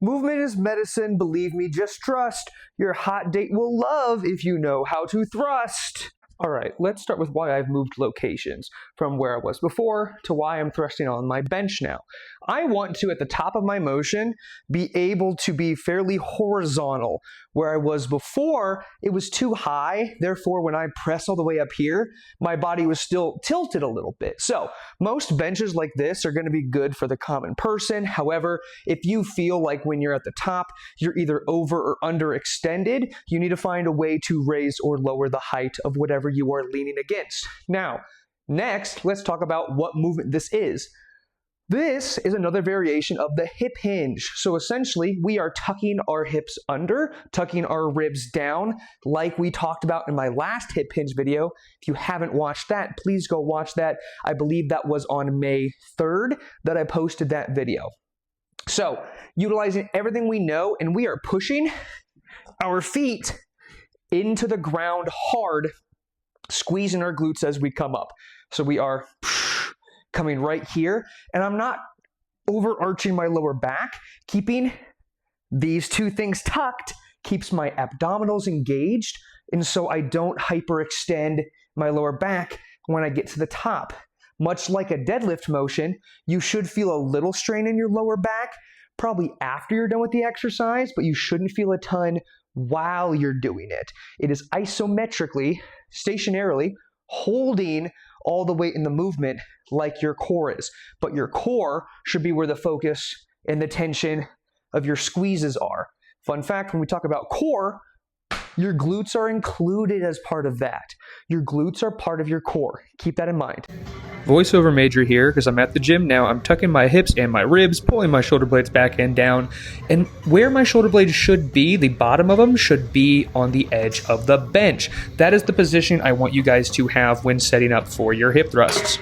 Movement is medicine, believe me, just trust. Your hot date will love if you know how to thrust. All right, let's start with why I've moved locations from where I was before to why I'm thrusting on my bench now. I want to, at the top of my motion, be able to be fairly horizontal. Where I was before, it was too high. Therefore, when I press all the way up here, my body was still tilted a little bit. So most benches like this are going to be good for the common person. However, if you feel like when you're at the top, you're either over or under extended, you need to find a way to raise or lower the height of whatever you are leaning against. Now, next, let's talk about what movement this is. This is another variation of the hip hinge. So essentially, we are tucking our hips under, tucking our ribs down, like we talked about in my last hip hinge video. If you haven't watched that, please go watch that. I believe that was on May 3rd that I posted that video. So, utilizing everything we know, and we are pushing our feet into the ground hard, squeezing our glutes as we come up. So we are coming right here, and I'm not overarching my lower back. Keeping these two things tucked keeps my abdominals engaged, and so I don't hyperextend my lower back when I get to the top. Much like a deadlift motion, you should feel a little strain in your lower back probably after you're done with the exercise, but you shouldn't feel a ton while you're doing it. It is isometrically, stationarily, holding all the weight in the movement like your core is. But your core should be where the focus and the tension of your squeezes are. Fun fact, when we talk about core, your glutes are included as part of that. Your glutes are part of your core. Keep that in mind. Voiceover major here because I'm at the gym now. I'm tucking my hips and my ribs, pulling my shoulder blades back and down. And where my shoulder blades should be, the bottom of them should be on the edge of the bench. That is the position I want you guys to have when setting up for your hip thrusts.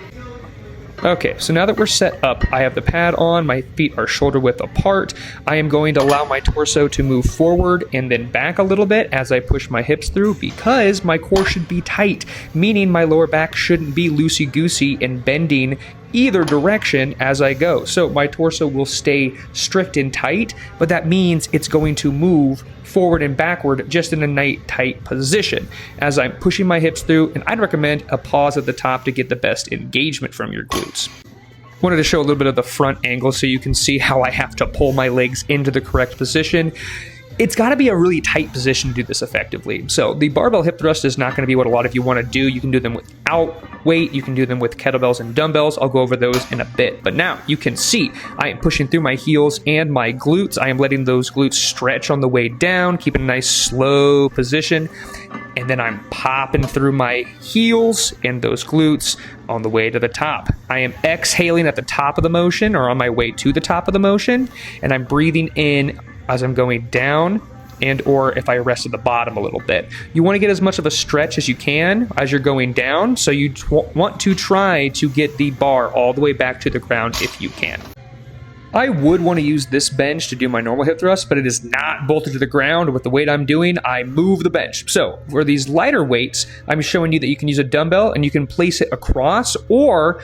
Okay, so now that we're set up, I have the pad on, my feet are shoulder width apart. I am going to allow my torso to move forward and then back a little bit as I push my hips through because my core should be tight, meaning my lower back shouldn't be loosey-goosey and bending either direction as I go. So my torso will stay strict and tight, but that means it's going to move forward and backward just in a nice tight position as I'm pushing my hips through, and I'd recommend a pause at the top to get the best engagement from your glutes. Wanted to show a little bit of the front angle so you can see how I have to pull my legs into the correct position. It's got to be a really tight position to do this effectively. So the barbell hip thrust is not going to be what a lot of you want to do. You can do them without weight. You can do them with kettlebells and dumbbells. I'll go over those in a bit. But now you can see I am pushing through my heels and my glutes. I am letting those glutes stretch on the way down, keeping a nice slow position. And then I'm popping through my heels and those glutes on the way to the top. I am exhaling at the top of the motion or on my way to the top of the motion. And I'm breathing in as I'm going down and or if I rest at the bottom a little bit. You want to get as much of a stretch as you can as you're going down, so you want to try to get the bar all the way back to the ground if you can. I would want to use this bench to do my normal hip thrust, but it is not bolted to the ground. With the weight I'm doing, I move the bench. So for these lighter weights, I'm showing you that you can use a dumbbell and you can place it across, or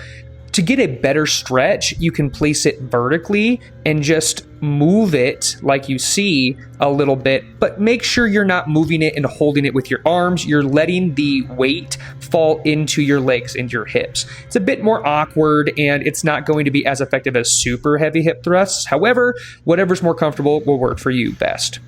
to get a better stretch, you can place it vertically and just move it like you see a little bit, but make sure you're not moving it and holding it with your arms. You're letting the weight fall into your legs and your hips. It's a bit more awkward and it's not going to be as effective as super heavy hip thrusts. However, whatever's more comfortable will work for you best.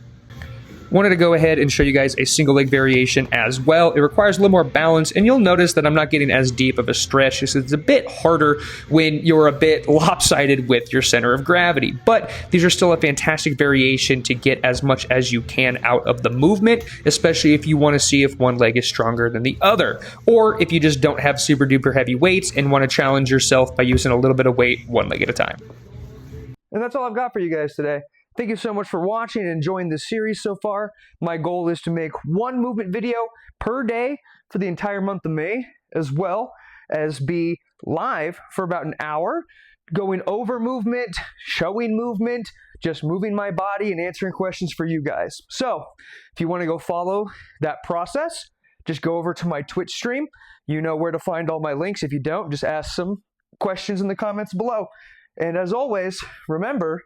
Wanted to go ahead and show you guys a single leg variation as well. It requires a little more balance, and you'll notice that I'm not getting as deep of a stretch. It's a bit harder when you're a bit lopsided with your center of gravity, but these are still a fantastic variation to get as much as you can out of the movement, especially if you want to see if one leg is stronger than the other, or if you just don't have super duper heavy weights and want to challenge yourself by using a little bit of weight one leg at a time. And that's all I've got for you guys today. Thank you so much for watching and enjoying this series so far. My goal is to make one movement video per day for the entire month of May, as well as be live for about an hour, going over movement, showing movement, just moving my body and answering questions for you guys. So if you want to go follow that process, just go over to my Twitch stream. You know where to find all my links. If you don't, just ask some questions in the comments below. And as always, remember,